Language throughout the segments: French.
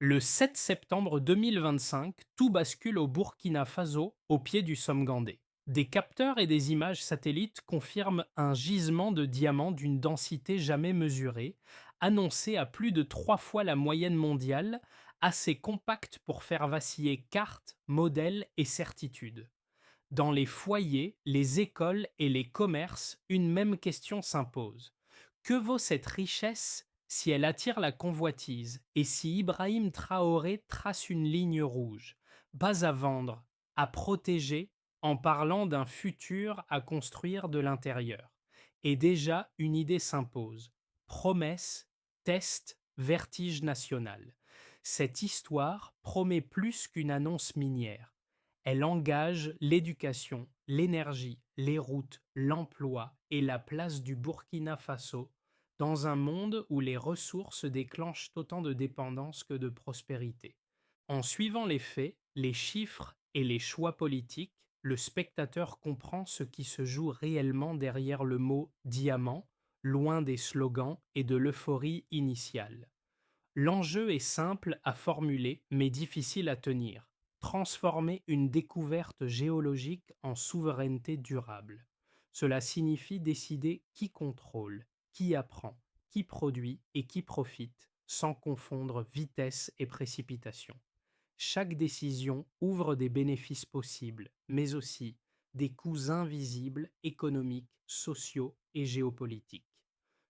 Le 7 septembre 2025, tout bascule au Burkina Faso, au pied du Somme-Gandé. Des capteurs et des images satellites confirment un gisement de diamants d'une densité jamais mesurée, annoncé à plus de 3 fois la moyenne mondiale, assez compact pour faire vaciller cartes, modèles et certitudes. Dans les foyers, les écoles et les commerces, une même question s'impose. Que vaut cette richesse si elle attire la convoitise et si Ibrahim Traoré trace une ligne rouge? Pas à vendre, à protéger, en parlant d'un futur à construire de l'intérieur. Et déjà, une idée s'impose. Promesse, test, vertige national. Cette histoire promet plus qu'une annonce minière. Elle engage l'éducation, l'énergie, les routes, l'emploi et la place du Burkina Faso dans un monde où les ressources déclenchent autant de dépendance que de prospérité. En suivant les faits, les chiffres et les choix politiques, le spectateur comprend ce qui se joue réellement derrière le mot diamant, loin des slogans et de l'euphorie initiale. L'enjeu est simple à formuler, mais difficile à tenir. Transformer une découverte géologique en souveraineté durable. Cela signifie décider qui contrôle, qui apprend, qui produit et qui profite, sans confondre vitesse et précipitation. Chaque décision ouvre des bénéfices possibles, mais aussi des coûts invisibles économiques, sociaux et géopolitiques.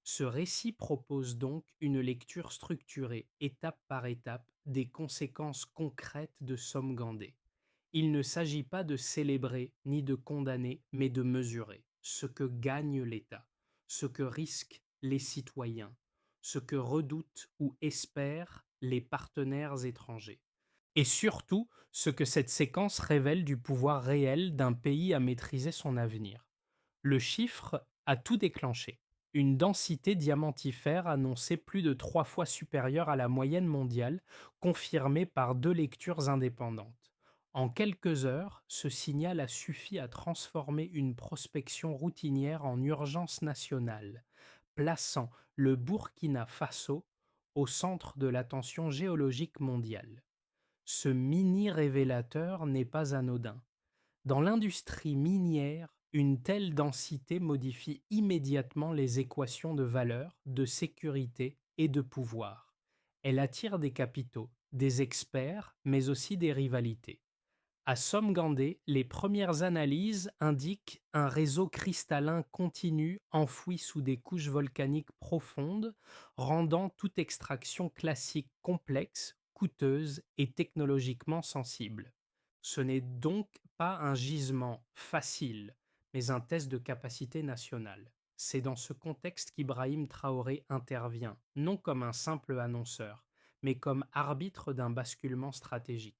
Ce récit propose donc une lecture structurée, étape par étape, des conséquences concrètes de Somme-Gandé. Il ne s'agit pas de célébrer ni de condamner, mais de mesurer ce que gagne l'État, ce que risquent les citoyens, ce que redoutent ou espèrent les partenaires étrangers. Et surtout, ce que cette séquence révèle du pouvoir réel d'un pays à maîtriser son avenir. Le chiffre a tout déclenché. Une densité diamantifère annoncée plus de 3 fois supérieure à la moyenne mondiale, confirmée par deux lectures indépendantes. En quelques heures, ce signal a suffi à transformer une prospection routinière en urgence nationale, plaçant le Burkina Faso au centre de l'attention géologique mondiale. Ce mini révélateur n'est pas anodin. Dans l'industrie minière, une telle densité modifie immédiatement les équations de valeur, de sécurité et de pouvoir. Elle attire des capitaux, des experts, mais aussi des rivalités. À Somme-Gandé, les premières analyses indiquent un réseau cristallin continu enfoui sous des couches volcaniques profondes, rendant toute extraction classique complexe, coûteuse et technologiquement sensible. Ce n'est donc pas un gisement facile, mais un test de capacité nationale. C'est dans ce contexte qu'Ibrahim Traoré intervient, non comme un simple annonceur, mais comme arbitre d'un basculement stratégique.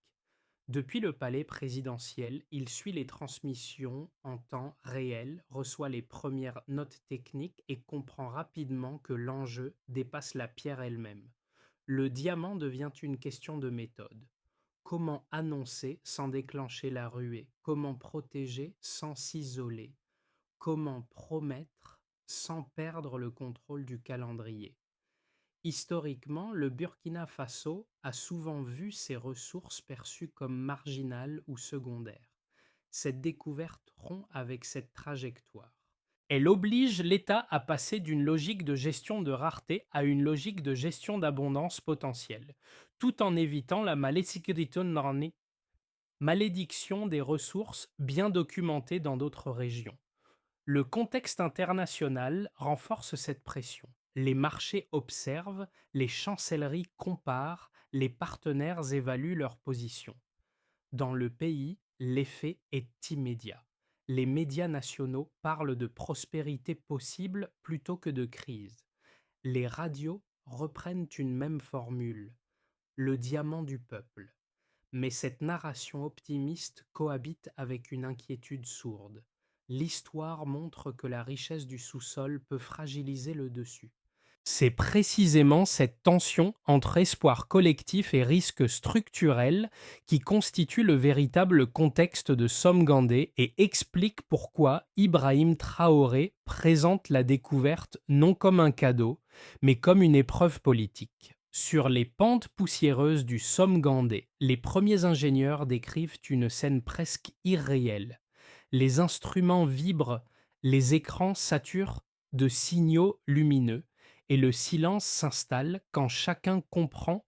Depuis le palais présidentiel, il suit les transmissions en temps réel, reçoit les premières notes techniques et comprend rapidement que l'enjeu dépasse la pierre elle-même. Le diamant devient une question de méthode. Comment annoncer sans déclencher la ruée? Comment protéger sans s'isoler? Comment promettre sans perdre le contrôle du calendrier? Historiquement, le Burkina Faso a souvent vu ses ressources perçues comme marginales ou secondaires. Cette découverte rompt avec cette trajectoire. Elle oblige l'État à passer d'une logique de gestion de rareté à une logique de gestion d'abondance potentielle, tout en évitant la malédiction des ressources bien documentée dans d'autres régions. Le contexte international renforce cette pression. Les marchés observent, les chancelleries comparent, les partenaires évaluent leur position. Dans le pays, l'effet est immédiat. Les médias nationaux parlent de prospérité possible plutôt que de crise. Les radios reprennent une même formule, le diamant du peuple. Mais cette narration optimiste cohabite avec une inquiétude sourde. L'histoire montre que la richesse du sous-sol peut fragiliser le dessus. C'est précisément cette tension entre espoir collectif et risque structurel qui constitue le véritable contexte de Somme-Gandé et explique pourquoi Ibrahim Traoré présente la découverte non comme un cadeau, mais comme une épreuve politique. Sur les pentes poussiéreuses du Somme Gandais, les premiers ingénieurs décrivent une scène presque irréelle. Les instruments vibrent, les écrans saturent de signaux lumineux, et le silence s'installe quand chacun comprend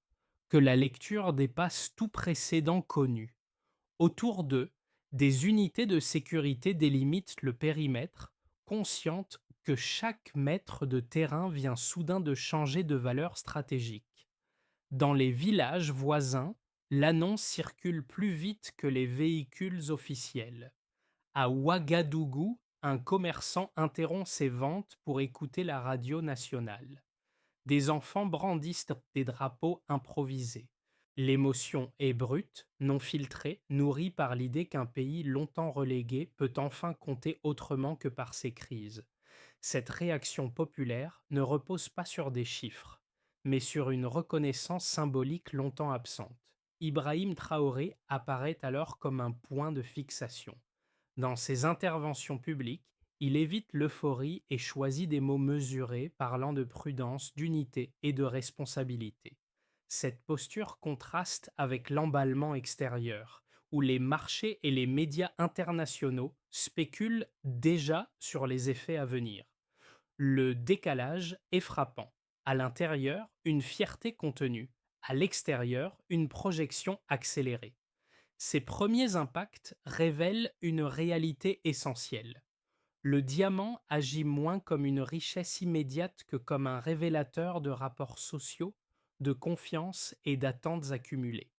que la lecture dépasse tout précédent connu. Autour d'eux, des unités de sécurité délimitent le périmètre, conscientes que chaque mètre de terrain vient soudain de changer de valeur stratégique. Dans les villages voisins, l'annonce circule plus vite que les véhicules officiels. À Ouagadougou, un commerçant interrompt ses ventes pour écouter la radio nationale. Des enfants brandissent des drapeaux improvisés. L'émotion est brute, non filtrée, nourrie par l'idée qu'un pays longtemps relégué peut enfin compter autrement que par ses crises. Cette réaction populaire ne repose pas sur des chiffres, mais sur une reconnaissance symbolique longtemps absente. Ibrahim Traoré apparaît alors comme un point de fixation. Dans ses interventions publiques, il évite l'euphorie et choisit des mots mesurés parlant de prudence, d'unité et de responsabilité. Cette posture contraste avec l'emballement extérieur, où les marchés et les médias internationaux spéculent déjà sur les effets à venir. Le décalage est frappant. À l'intérieur, une fierté contenue. À l'extérieur, une projection accélérée. Ces premiers impacts révèlent une réalité essentielle. Le diamant agit moins comme une richesse immédiate que comme un révélateur de rapports sociaux, de confiance et d'attentes accumulées.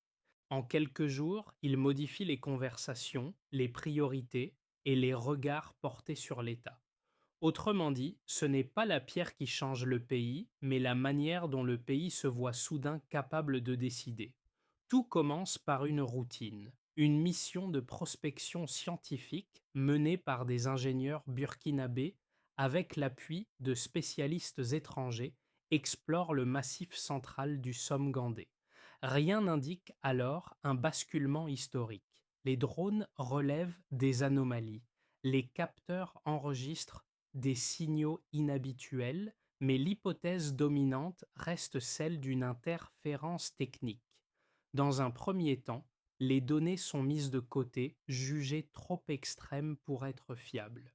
En quelques jours, il modifie les conversations, les priorités et les regards portés sur l'État. Autrement dit, ce n'est pas la pierre qui change le pays, mais la manière dont le pays se voit soudain capable de décider. Tout commence par une routine, une mission de prospection scientifique menée par des ingénieurs burkinabés avec l'appui de spécialistes étrangers explore le massif central du Somme Gandais. Rien n'indique alors un basculement historique. Les drones relèvent des anomalies. Les capteurs enregistrent des signaux inhabituels, mais l'hypothèse dominante reste celle d'une interférence technique. Dans un premier temps, les données sont mises de côté, jugées trop extrêmes pour être fiables.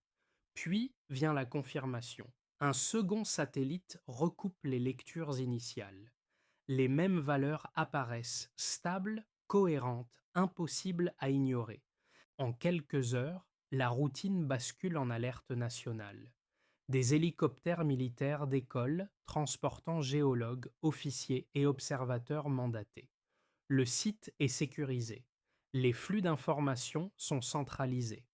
Puis vient la confirmation. Un second satellite recoupe les lectures initiales. Les mêmes valeurs apparaissent, stables, cohérentes, impossibles à ignorer. En quelques heures, la routine bascule en alerte nationale. Des hélicoptères militaires décollent, transportant géologues, officiers et observateurs mandatés. Le site est sécurisé. Les flux d'informations sont centralisés.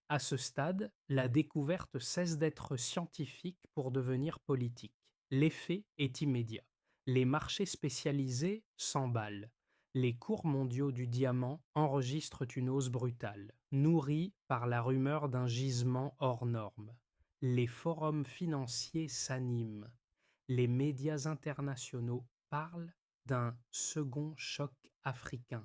À ce stade, la découverte cesse d'être scientifique pour devenir politique. L'effet est immédiat. Les marchés spécialisés s'emballent. Les cours mondiaux du diamant enregistrent une hausse brutale, nourrie par la rumeur d'un gisement hors norme. Les forums financiers s'animent. Les médias internationaux parlent d'un second choc africain.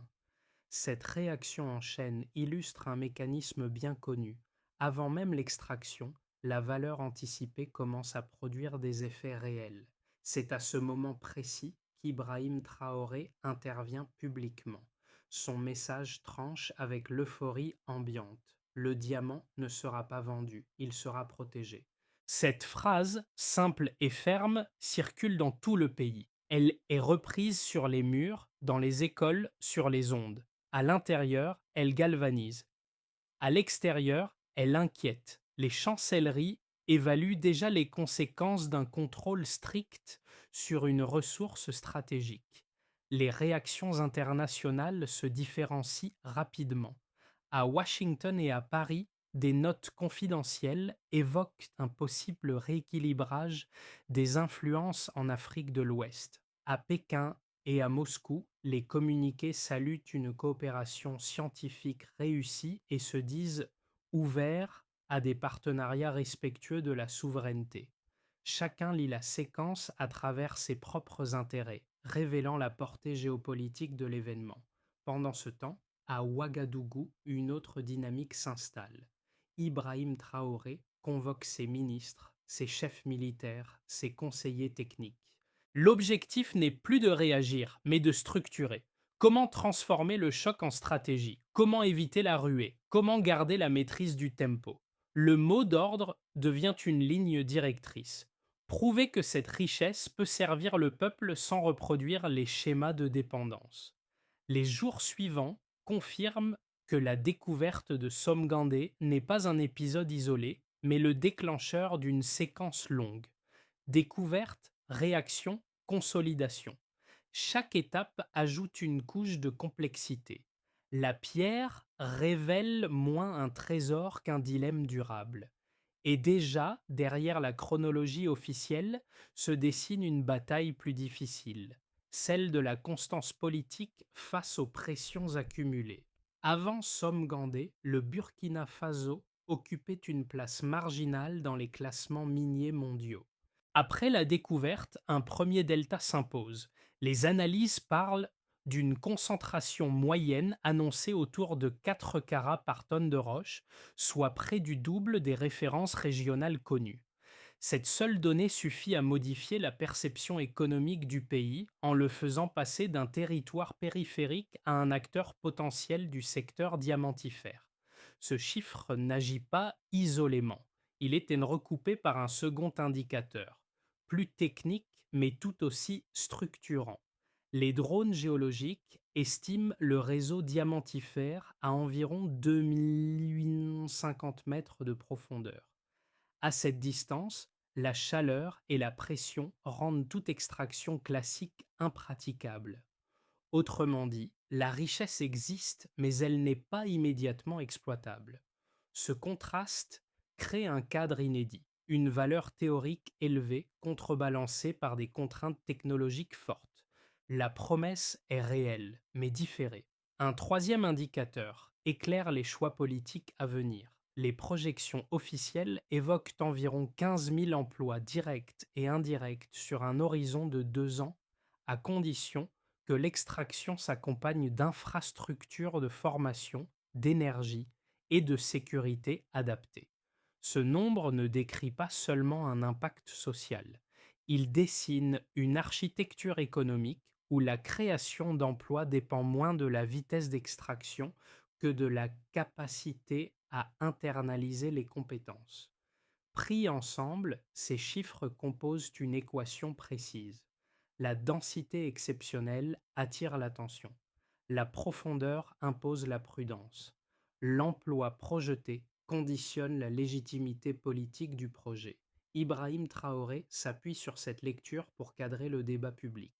Cette réaction en chaîne illustre un mécanisme bien connu. Avant même l'extraction, la valeur anticipée commence à produire des effets réels. C'est à ce moment précis qu'Ibrahim Traoré intervient publiquement. Son message tranche avec l'euphorie ambiante. Le diamant ne sera pas vendu, il sera protégé. Cette phrase, simple et ferme, circule dans tout le pays. Elle est reprise sur les murs, dans les écoles, sur les ondes. À l'intérieur, elle galvanise. À l'extérieur, elle inquiète. Les chancelleries évaluent déjà les conséquences d'un contrôle strict sur une ressource stratégique. Les réactions internationales se différencient rapidement. À Washington et à Paris, des notes confidentielles évoquent un possible rééquilibrage des influences en Afrique de l'Ouest. À Pékin et à Moscou, les communiqués saluent une coopération scientifique réussie et se disent ouverts à des partenariats respectueux de la souveraineté. Chacun lit la séquence à travers ses propres intérêts, révélant la portée géopolitique de l'événement. Pendant ce temps, à Ouagadougou, une autre dynamique s'installe. Ibrahim Traoré convoque ses ministres, ses chefs militaires, ses conseillers techniques. L'objectif n'est plus de réagir, mais de structurer. Comment transformer le choc en stratégie? Comment éviter la ruée? Comment garder la maîtrise du tempo? Le mot d'ordre devient une ligne directrice. Prouver que cette richesse peut servir le peuple sans reproduire les schémas de dépendance. Les jours suivants confirment que la découverte de Somgandé n'est pas un épisode isolé, mais le déclencheur d'une séquence longue. Découverte, réaction, consolidation. Chaque étape ajoute une couche de complexité. La pierre révèle moins un trésor qu'un dilemme durable. Et déjà, derrière la chronologie officielle, se dessine une bataille plus difficile, celle de la constance politique face aux pressions accumulées. Avant Somgandé, le Burkina Faso occupait une place marginale dans les classements miniers mondiaux. Après la découverte, un premier delta s'impose. Les analyses parlent d'une concentration moyenne annoncée autour de 4 carats par tonne de roche, soit près du double des références régionales connues. Cette seule donnée suffit à modifier la perception économique du pays en le faisant passer d'un territoire périphérique à un acteur potentiel du secteur diamantifère. Ce chiffre n'agit pas isolément. Il est recoupé par un second indicateur, plus technique mais tout aussi structurant. Les drones géologiques estiment le réseau diamantifère à environ 2850 mètres de profondeur. À cette distance, la chaleur et la pression rendent toute extraction classique impraticable. Autrement dit, la richesse existe, mais elle n'est pas immédiatement exploitable. Ce contraste crée un cadre inédit, une valeur théorique élevée contrebalancée par des contraintes technologiques fortes. La promesse est réelle, mais différée. Un troisième indicateur éclaire les choix politiques à venir. Les projections officielles évoquent environ 15 000 emplois directs et indirects sur un horizon de 2 ans, à condition que l'extraction s'accompagne d'infrastructures de formation, d'énergie et de sécurité adaptées. Ce nombre ne décrit pas seulement un impact social, il dessine une architecture économique où la création d'emplois dépend moins de la vitesse d'extraction que de la capacité à internaliser les compétences. Pris ensemble, ces chiffres composent une équation précise. La densité exceptionnelle attire l'attention. La profondeur impose la prudence. L'emploi projeté conditionne la légitimité politique du projet. Ibrahim Traoré s'appuie sur cette lecture pour cadrer le débat public.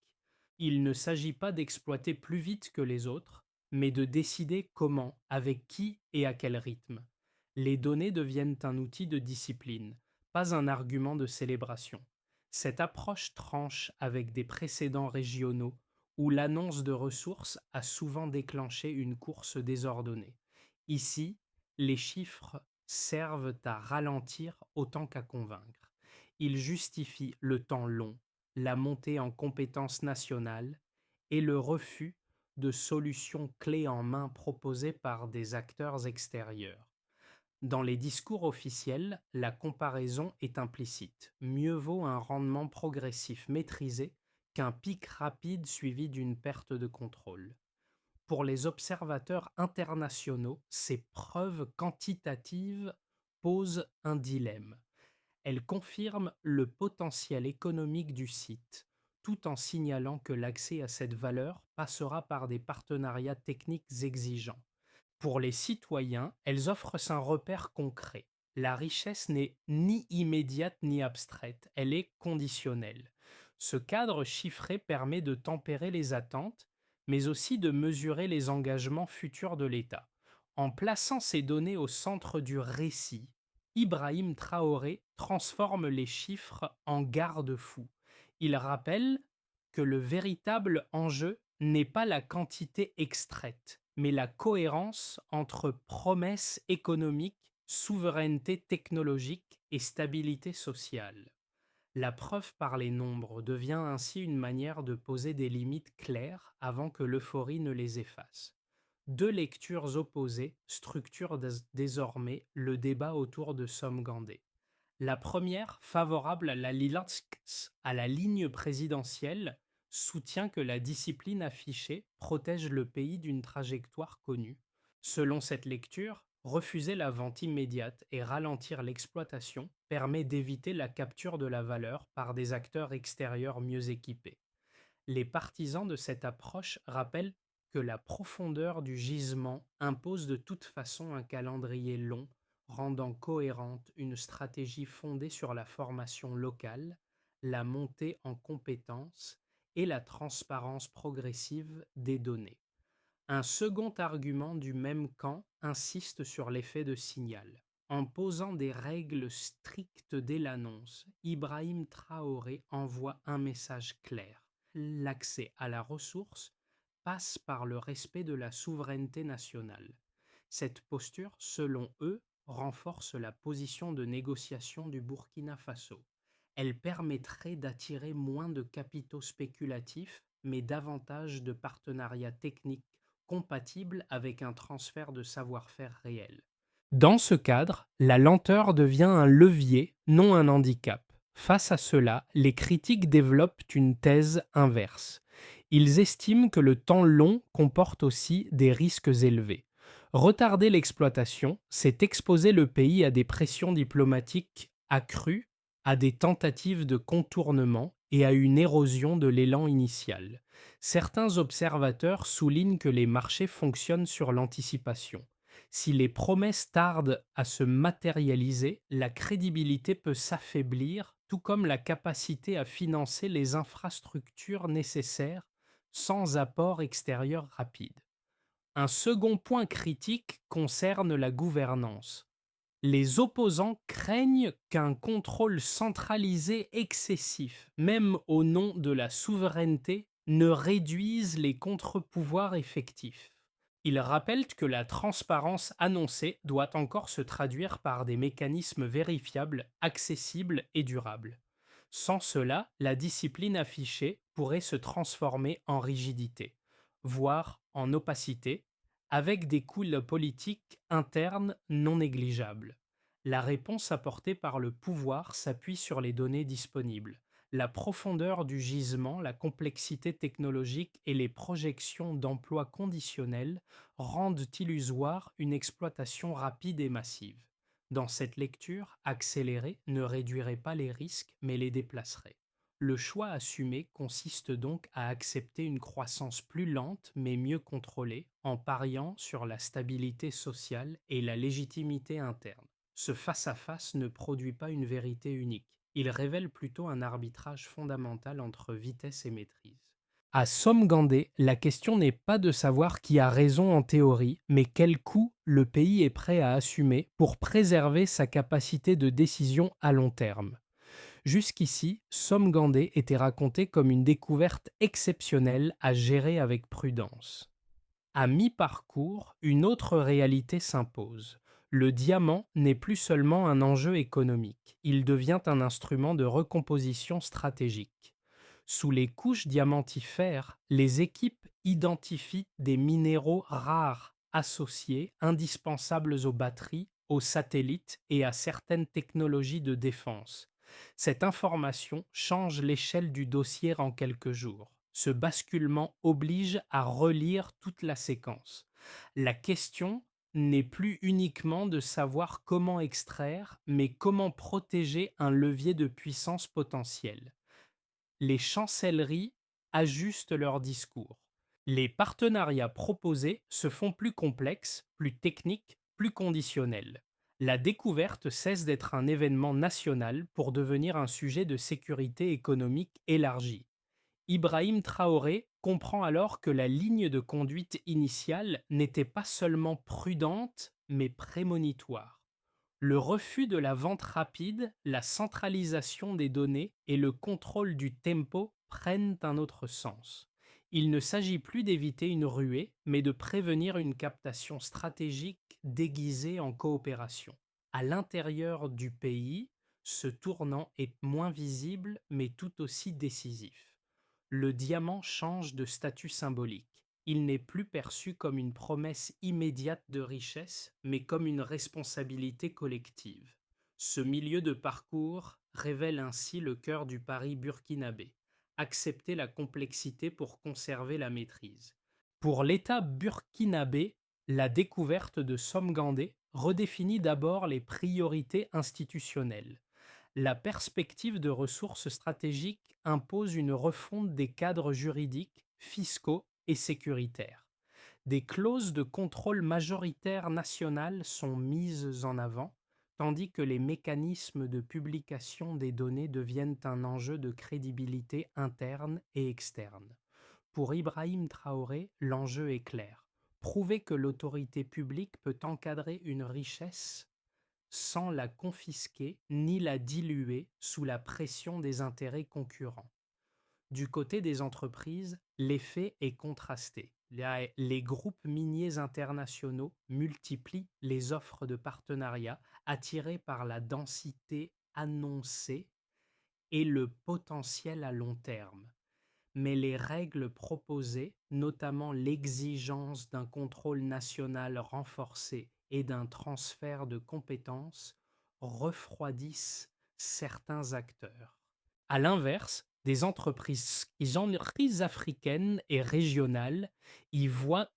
Il ne s'agit pas d'exploiter plus vite que les autres, mais de décider comment, avec qui et à quel rythme. Les données deviennent un outil de discipline, pas un argument de célébration. Cette approche tranche avec des précédents régionaux où l'annonce de ressources a souvent déclenché une course désordonnée. Ici, les chiffres servent à ralentir autant qu'à convaincre. Ils justifient le temps long, la montée en compétences nationales et le refus de solutions clés en main proposées par des acteurs extérieurs. Dans les discours officiels, la comparaison est implicite. Mieux vaut un rendement progressif maîtrisé qu'un pic rapide suivi d'une perte de contrôle. Pour les observateurs internationaux, ces preuves quantitatives posent un dilemme. Elles confirment le potentiel économique du site, tout en signalant que l'accès à cette valeur passera par des partenariats techniques exigeants. Pour les citoyens, elles offrent un repère concret. La richesse n'est ni immédiate ni abstraite, elle est conditionnelle. Ce cadre chiffré permet de tempérer les attentes, mais aussi de mesurer les engagements futurs de l'État. En plaçant ces données au centre du récit, Ibrahim Traoré transforme les chiffres en garde-fous. Il rappelle que le véritable enjeu n'est pas la quantité extraite, mais la cohérence entre promesses économiques, souveraineté technologique et stabilité sociale. La preuve par les nombres devient ainsi une manière de poser des limites claires avant que l'euphorie ne les efface. Deux lectures opposées structurent désormais le débat autour de Somgandé. La première, favorable à la ligne présidentielle, soutient que la discipline affichée protège le pays d'une trajectoire connue. Selon cette lecture, refuser la vente immédiate et ralentir l'exploitation permet d'éviter la capture de la valeur par des acteurs extérieurs mieux équipés. Les partisans de cette approche rappellent que la profondeur du gisement impose de toute façon un calendrier long, rendant cohérente une stratégie fondée sur la formation locale, la montée en compétences et la transparence progressive des données. Un second argument du même camp insiste sur l'effet de signal. En posant des règles strictes dès l'annonce, Ibrahim Traoré envoie un message clair. L'accès à la ressource passe par le respect de la souveraineté nationale. Cette posture, selon eux, renforce la position de négociation du Burkina Faso. Elle permettrait d'attirer moins de capitaux spéculatifs, mais davantage de partenariats techniques compatibles avec un transfert de savoir-faire réel. Dans ce cadre, la lenteur devient un levier, non un handicap. Face à cela, les critiques développent une thèse inverse. Ils estiment que le temps long comporte aussi des risques élevés. Retarder l'exploitation, c'est exposer le pays à des pressions diplomatiques accrues, à des tentatives de contournement et à une érosion de l'élan initial. Certains observateurs soulignent que les marchés fonctionnent sur l'anticipation. Si les promesses tardent à se matérialiser, la crédibilité peut s'affaiblir, tout comme la capacité à financer les infrastructures nécessaires sans apport extérieur rapide. Un second point critique concerne la gouvernance. Les opposants craignent qu'un contrôle centralisé excessif, même au nom de la souveraineté, ne réduise les contre-pouvoirs effectifs. Ils rappellent que la transparence annoncée doit encore se traduire par des mécanismes vérifiables, accessibles et durables. Sans cela, la discipline affichée pourrait se transformer en rigidité, voire en opacité, avec des coûts politiques internes non négligeables. La réponse apportée par le pouvoir s'appuie sur les données disponibles. La profondeur du gisement, la complexité technologique et les projections d'emplois conditionnels rendent illusoire une exploitation rapide et massive. Dans cette lecture, accélérer ne réduirait pas les risques mais les déplacerait. Le choix assumé consiste donc à accepter une croissance plus lente mais mieux contrôlée en pariant sur la stabilité sociale et la légitimité interne. Ce face-à-face ne produit pas une vérité unique, il révèle plutôt un arbitrage fondamental entre vitesse et maîtrise. À Somgandé, la question n'est pas de savoir qui a raison en théorie, mais quel coût le pays est prêt à assumer pour préserver sa capacité de décision à long terme. Jusqu'ici, Somgandé était raconté comme une découverte exceptionnelle à gérer avec prudence. À mi-parcours, une autre réalité s'impose. Le diamant n'est plus seulement un enjeu économique, il devient un instrument de recomposition stratégique. Sous les couches diamantifères, les équipes identifient des minéraux rares associés, indispensables aux batteries, aux satellites et à certaines technologies de défense. Cette information change l'échelle du dossier en quelques jours. Ce basculement oblige à relire toute la séquence. La question n'est plus uniquement de savoir comment extraire, mais comment protéger un levier de puissance potentielle. Les chancelleries ajustent leur discours. Les partenariats proposés se font plus complexes, plus techniques, plus conditionnels. La découverte cesse d'être un événement national pour devenir un sujet de sécurité économique élargi. Ibrahim Traoré comprend alors que la ligne de conduite initiale n'était pas seulement prudente, mais prémonitoire. Le refus de la vente rapide, la centralisation des données et le contrôle du tempo prennent un autre sens. Il ne s'agit plus d'éviter une ruée, mais de prévenir une captation stratégique déguisée en coopération. À l'intérieur du pays, ce tournant est moins visible, mais tout aussi décisif. Le diamant change de statut symbolique. Il n'est plus perçu comme une promesse immédiate de richesse, mais comme une responsabilité collective. Ce milieu de parcours révèle ainsi le cœur du pari burkinabé: accepter la complexité pour conserver la maîtrise. Pour l'État burkinabé, la découverte de Somgandé redéfinit d'abord les priorités institutionnelles. La perspective de ressources stratégiques impose une refonte des cadres juridiques, fiscaux et sécuritaires. Des clauses de contrôle majoritaire national sont mises en avant, tandis que les mécanismes de publication des données deviennent un enjeu de crédibilité interne et externe. Pour Ibrahim Traoré, l'enjeu est clair: prouver que l'autorité publique peut encadrer une richesse sans la confisquer ni la diluer sous la pression des intérêts concurrents. Du côté des entreprises, l'effet est contrasté. Les groupes miniers internationaux multiplient les offres de partenariat attirés par la densité annoncée et le potentiel à long terme. Mais les règles proposées, notamment l'exigence d'un contrôle national renforcé et d'un transfert de compétences, refroidissent certains acteurs. À l'inverse, des entreprises africaines et régionales y voient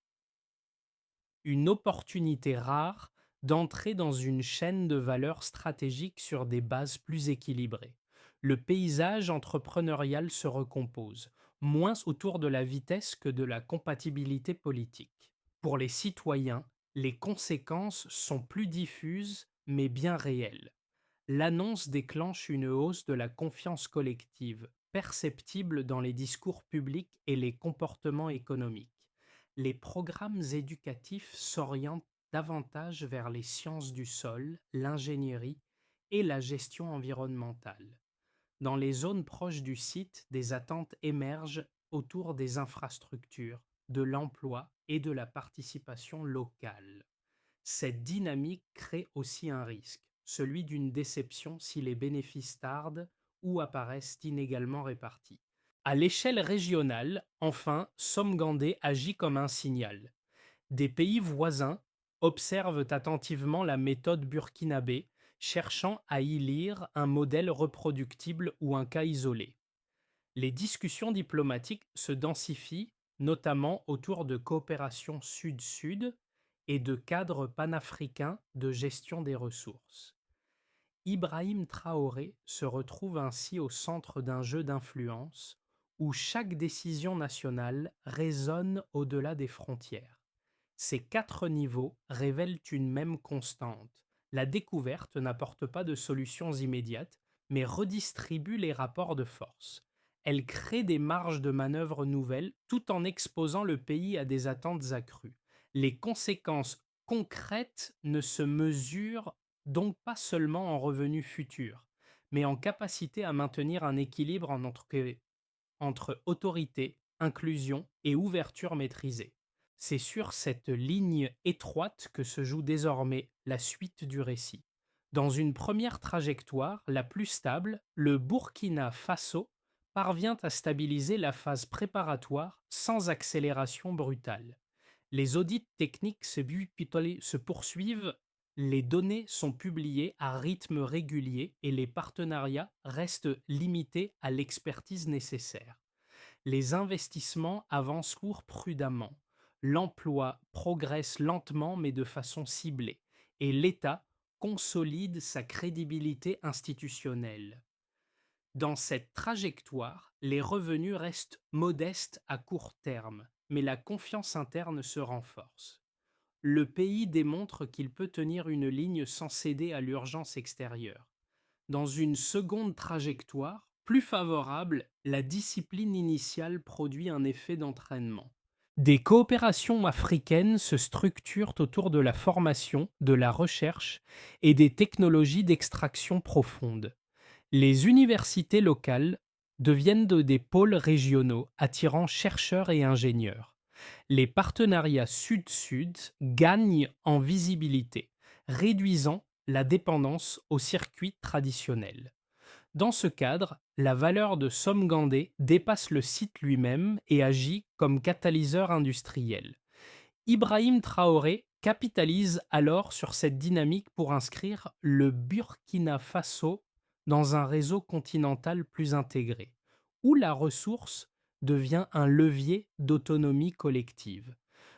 une opportunité rare d'entrer dans une chaîne de valeur stratégique sur des bases plus équilibrées. Le paysage entrepreneurial se recompose, moins autour de la vitesse que de la compatibilité politique. Pour les citoyens, les conséquences sont plus diffuses mais bien réelles. L'annonce déclenche une hausse de la confiance collective, perceptible dans les discours publics et les comportements économiques. Les programmes éducatifs s'orientent davantage vers les sciences du sol, l'ingénierie et la gestion environnementale. Dans les zones proches du site, des attentes émergent autour des infrastructures, de l'emploi et de la participation locale. Cette dynamique crée aussi un risque, celui d'une déception si les bénéfices tardent ou apparaissent inégalement répartis. À l'échelle régionale, enfin, Somgandé agit comme un signal. Des pays voisins observent attentivement la méthode burkinabé, cherchant à y lire un modèle reproductible ou un cas isolé. Les discussions diplomatiques se densifient, notamment autour de coopérations sud-sud et de cadres panafricains de gestion des ressources. Ibrahim Traoré se retrouve ainsi au centre d'un jeu d'influence où chaque décision nationale résonne au-delà des frontières. Ces quatre niveaux révèlent une même constante: la découverte n'apporte pas de solutions immédiates, mais redistribue les rapports de force. Elle crée des marges de manœuvre nouvelles tout en exposant le pays à des attentes accrues. Les conséquences concrètes ne se mesurent donc pas seulement en revenus futurs, mais en capacité à maintenir un équilibre entre autorité, inclusion et ouverture maîtrisée. C'est sur cette ligne étroite que se joue désormais la suite du récit. Dans une première trajectoire, la plus stable, le Burkina Faso parvient à stabiliser la phase préparatoire sans accélération brutale. Les audits techniques se poursuivent, les données sont publiées à rythme régulier et les partenariats restent limités à l'expertise nécessaire. Les investissements avancent prudemment. L'emploi progresse lentement mais de façon ciblée, et l'État consolide sa crédibilité institutionnelle. Dans cette trajectoire, les revenus restent modestes à court terme, mais la confiance interne se renforce. Le pays démontre qu'il peut tenir une ligne sans céder à l'urgence extérieure. Dans une seconde trajectoire, plus favorable, la discipline initiale produit un effet d'entraînement. Des coopérations africaines se structurent autour de la formation, de la recherche et des technologies d'extraction profonde. Les universités locales deviennent des pôles régionaux attirant chercheurs et ingénieurs. Les partenariats sud-sud gagnent en visibilité, réduisant la dépendance aux circuits traditionnels. Dans ce cadre, la valeur de Somgandé dépasse le site lui-même et agit comme catalyseur industriel. Ibrahim Traoré capitalise alors sur cette dynamique pour inscrire le Burkina Faso dans un réseau continental plus intégré, où la ressource devient un levier d'autonomie collective.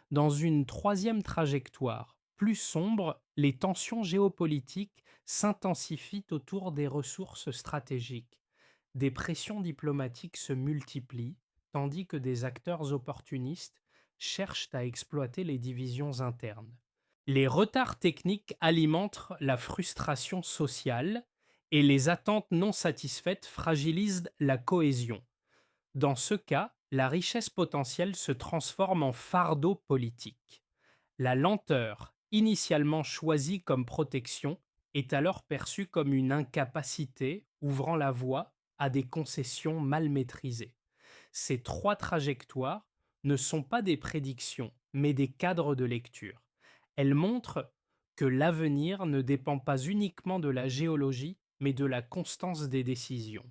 Dans une troisième trajectoire plus sombre, les tensions géopolitiques s'intensifient autour des ressources stratégiques. Des pressions diplomatiques se multiplient, tandis que des acteurs opportunistes cherchent à exploiter les divisions internes. Les retards techniques alimentent la frustration sociale et les attentes non satisfaites fragilisent la cohésion. Dans ce cas, la richesse potentielle se transforme en fardeau politique. La lenteur, initialement choisie comme protection, est alors perçue comme une incapacité ouvrant la voie à des concessions mal maîtrisées. Ces trois trajectoires ne sont pas des prédictions, mais des cadres de lecture. Elles montrent que l'avenir ne dépend pas uniquement de la géologie, mais de la constance des décisions.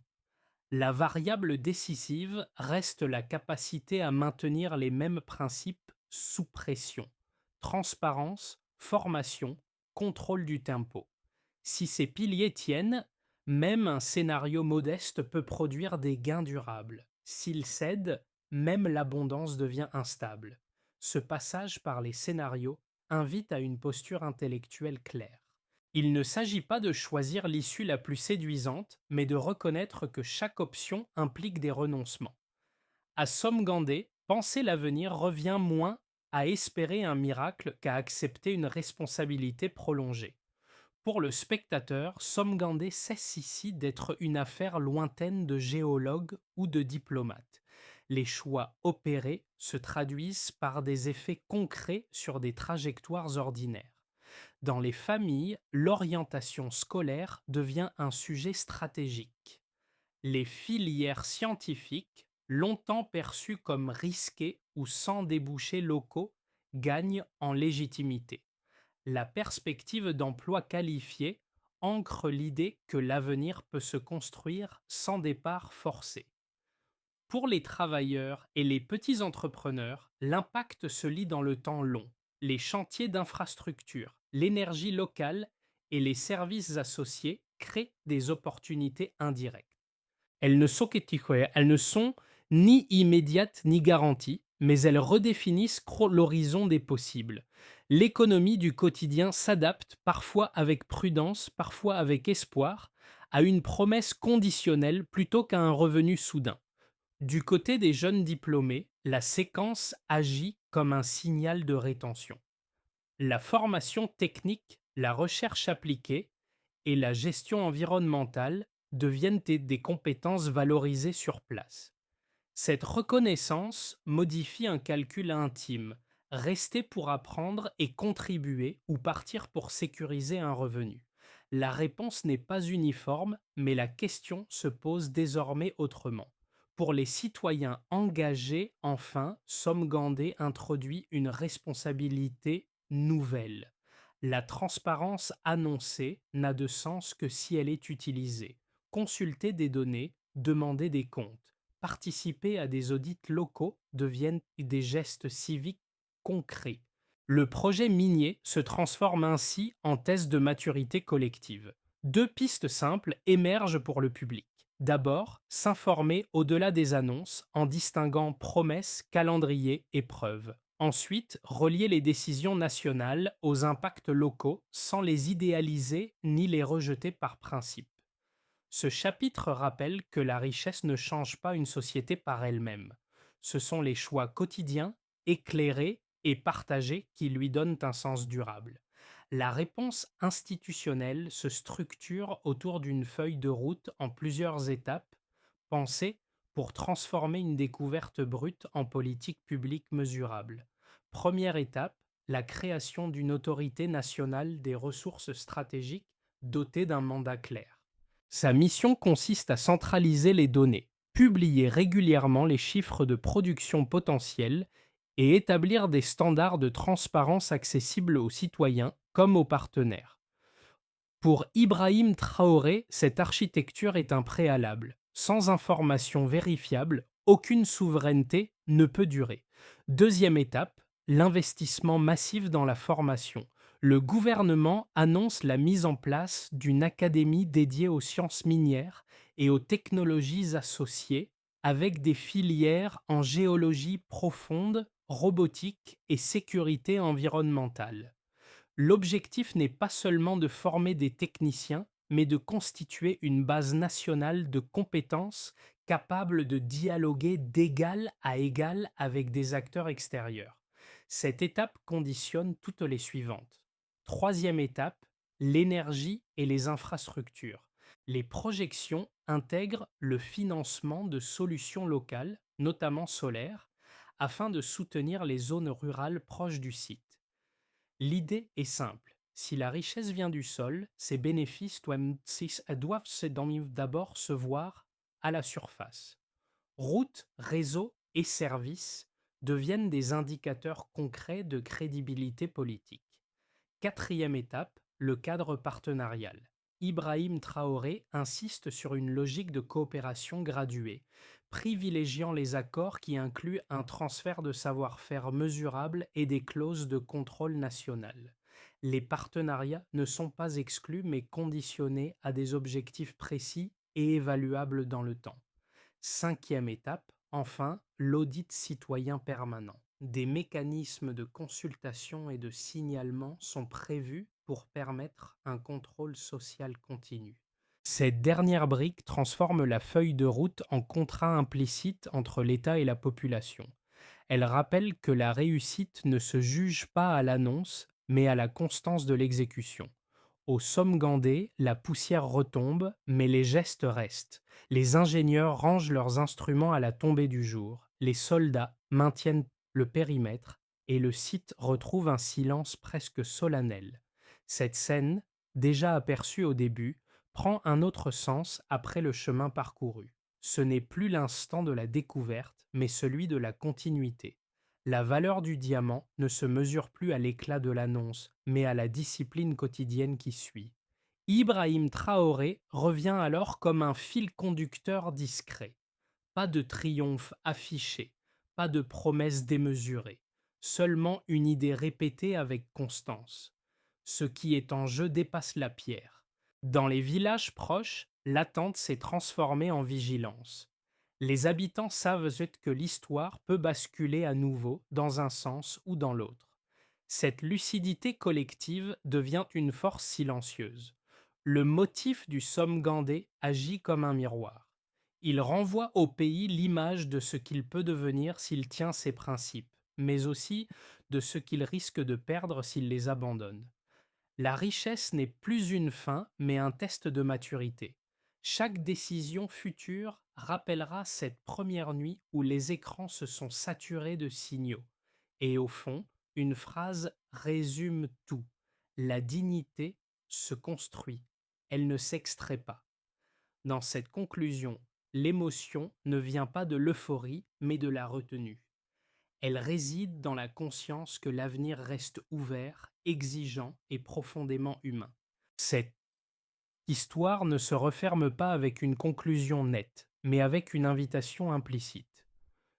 La variable décisive reste la capacité à maintenir les mêmes principes sous pression: transparence, formation, contrôle du tempo. Si ces piliers tiennent, même un scénario modeste peut produire des gains durables. S'il cède, même l'abondance devient instable. Ce passage par les scénarios invite à une posture intellectuelle claire. Il ne s'agit pas de choisir l'issue la plus séduisante, mais de reconnaître que chaque option implique des renoncements. À Somgandé, penser l'avenir revient moins à espérer un miracle qu'à accepter une responsabilité prolongée. Pour le spectateur, Somgandé cesse ici d'être une affaire lointaine de géologues ou de diplomates. Les choix opérés se traduisent par des effets concrets sur des trajectoires ordinaires. Dans les familles, l'orientation scolaire devient un sujet stratégique. Les filières scientifiques, longtemps perçues comme risquées ou sans débouchés locaux, gagnent en légitimité. La perspective d'emploi qualifié ancre l'idée que l'avenir peut se construire sans départ forcé. Pour les travailleurs et les petits entrepreneurs, l'impact se lit dans le temps long. Les chantiers d'infrastructure, l'énergie locale et les services associés créent des opportunités indirectes. Elles ne sont ni immédiates ni garanties, mais elles redéfinissent l'horizon des possibles. L'économie du quotidien s'adapte, parfois avec prudence, parfois avec espoir, à une promesse conditionnelle plutôt qu'à un revenu soudain. Du côté des jeunes diplômés, la séquence agit comme un signal de rétention. La formation technique, la recherche appliquée et la gestion environnementale deviennent des compétences valorisées sur place. Cette reconnaissance modifie un calcul intime: rester pour apprendre et contribuer ou partir pour sécuriser un revenu. La réponse n'est pas uniforme, mais la question se pose désormais autrement. Pour les citoyens engagés, enfin, Somgandé introduit une responsabilité nouvelle. La transparence annoncée n'a de sens que si elle est utilisée. Consulter des données, demander des comptes, participer à des audits locaux deviennent des gestes civiques concrets. Le projet minier se transforme ainsi en test de maturité collective. Deux pistes simples émergent pour le public. D'abord, s'informer au-delà des annonces en distinguant promesses, calendrier et preuves. Ensuite, relier les décisions nationales aux impacts locaux sans les idéaliser ni les rejeter par principe. Ce chapitre rappelle que la richesse ne change pas une société par elle-même. Ce sont les choix quotidiens, éclairés et partagés qui lui donnent un sens durable. La réponse institutionnelle se structure autour d'une feuille de route en plusieurs étapes, pensée pour transformer une découverte brute en politique publique mesurable. Première étape, la création d'une autorité nationale des ressources stratégiques dotée d'un mandat clair. Sa mission consiste à centraliser les données, publier régulièrement les chiffres de production potentiels et établir des standards de transparence accessibles aux citoyens comme aux partenaires. Pour Ibrahim Traoré, cette architecture est un préalable. Sans information vérifiable, aucune souveraineté ne peut durer. Deuxième étape, L'investissement massif dans la formation. Le gouvernement annonce la mise en place d'une académie dédiée aux sciences minières et aux technologies associées, avec des filières en géologie profonde, robotique et sécurité environnementale. L'objectif n'est pas seulement de former des techniciens, mais de constituer une base nationale de compétences capables de dialoguer d'égal à égal avec des acteurs extérieurs. Cette étape conditionne toutes les suivantes. Troisième étape, l'énergie et les infrastructures. Les projections intègrent le financement de solutions locales, notamment solaires, afin de soutenir les zones rurales proches du site. L'idée est simple. Si la richesse vient du sol, ses bénéfices doivent d'abord se voir à la surface. Routes, réseaux et services deviennent des indicateurs concrets de crédibilité politique. Quatrième étape, le cadre partenarial. Ibrahim Traoré insiste sur une logique de coopération graduée, privilégiant les accords qui incluent un transfert de savoir-faire mesurable et des clauses de contrôle national. Les partenariats ne sont pas exclus mais conditionnés à des objectifs précis et évaluables dans le temps. Cinquième étape, enfin, l'audit citoyen permanent. Des mécanismes de consultation et de signalement sont prévus pour permettre un contrôle social continu. Cette dernière brique transforme la feuille de route en contrat implicite entre l'État et la population. Elle rappelle que la réussite ne se juge pas à l'annonce, mais à la constance de l'exécution. Au Somme-Gandé, la poussière retombe, mais les gestes restent. Les ingénieurs rangent leurs instruments à la tombée du jour. Les soldats maintiennent le périmètre et le site retrouve un silence presque solennel. Cette scène, déjà aperçue au début, prend un autre sens après le chemin parcouru. Ce n'est plus l'instant de la découverte, mais celui de la continuité. La valeur du diamant ne se mesure plus à l'éclat de l'annonce, mais à la discipline quotidienne qui suit. Ibrahim Traoré revient alors comme un fil conducteur discret. Pas de triomphe affiché, pas de promesses démesurées, seulement une idée répétée avec constance. Ce qui est en jeu dépasse la pierre. Dans les villages proches, l'attente s'est transformée en vigilance. Les habitants savent que l'histoire peut basculer à nouveau dans un sens ou dans l'autre. Cette lucidité collective devient une force silencieuse. Le motif du Somme-Gandé agit comme un miroir. Il renvoie au pays l'image de ce qu'il peut devenir s'il tient ses principes, mais aussi de ce qu'il risque de perdre s'il les abandonne. La richesse n'est plus une fin, mais un test de maturité. Chaque décision future rappellera cette première nuit où les écrans se sont saturés de signaux. Et au fond, une phrase résume tout. La dignité se construit, elle ne s'extrait pas. Dans cette conclusion, l'émotion ne vient pas de l'euphorie, mais de la retenue. Elle réside dans la conscience que l'avenir reste ouvert, exigeant et profondément humain. Cette histoire ne se referme pas avec une conclusion nette, mais avec une invitation implicite.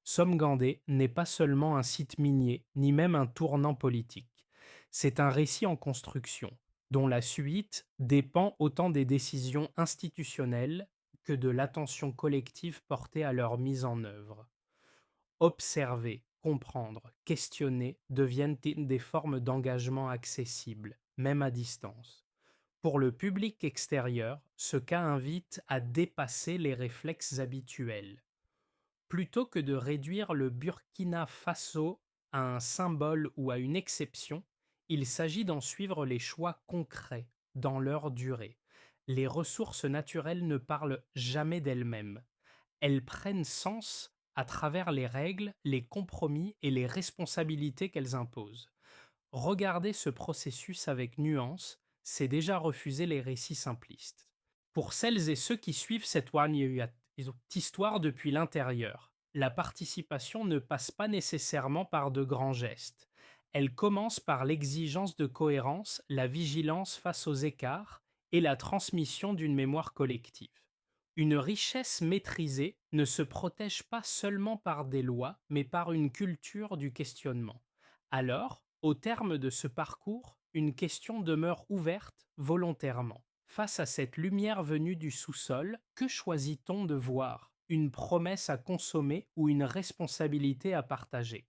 Somme-Gandé n'est pas seulement un site minier, ni même un tournant politique. C'est un récit en construction, dont la suite dépend autant des décisions institutionnelles que de l'attention collective portée à leur mise en œuvre. Observer, comprendre, questionner deviennent des formes d'engagement accessibles, même à distance. Pour le public extérieur, ce cas invite à dépasser les réflexes habituels. Plutôt que de réduire le Burkina Faso à un symbole ou à une exception, il s'agit d'en suivre les choix concrets dans leur durée. Les ressources naturelles ne parlent jamais d'elles-mêmes. Elles prennent sens à travers les règles, les compromis et les responsabilités qu'elles imposent. Regarder ce processus avec nuance, c'est déjà refuser les récits simplistes. Pour celles et ceux qui suivent cette histoire depuis l'intérieur, la participation ne passe pas nécessairement par de grands gestes. Elle commence par l'exigence de cohérence, la vigilance face aux écarts et la transmission d'une mémoire collective. Une richesse maîtrisée ne se protège pas seulement par des lois, mais par une culture du questionnement. Alors, au terme de ce parcours, une question demeure ouverte volontairement. Face à cette lumière venue du sous-sol, que choisit-on de voir? Une promesse à consommer ou une responsabilité à partager?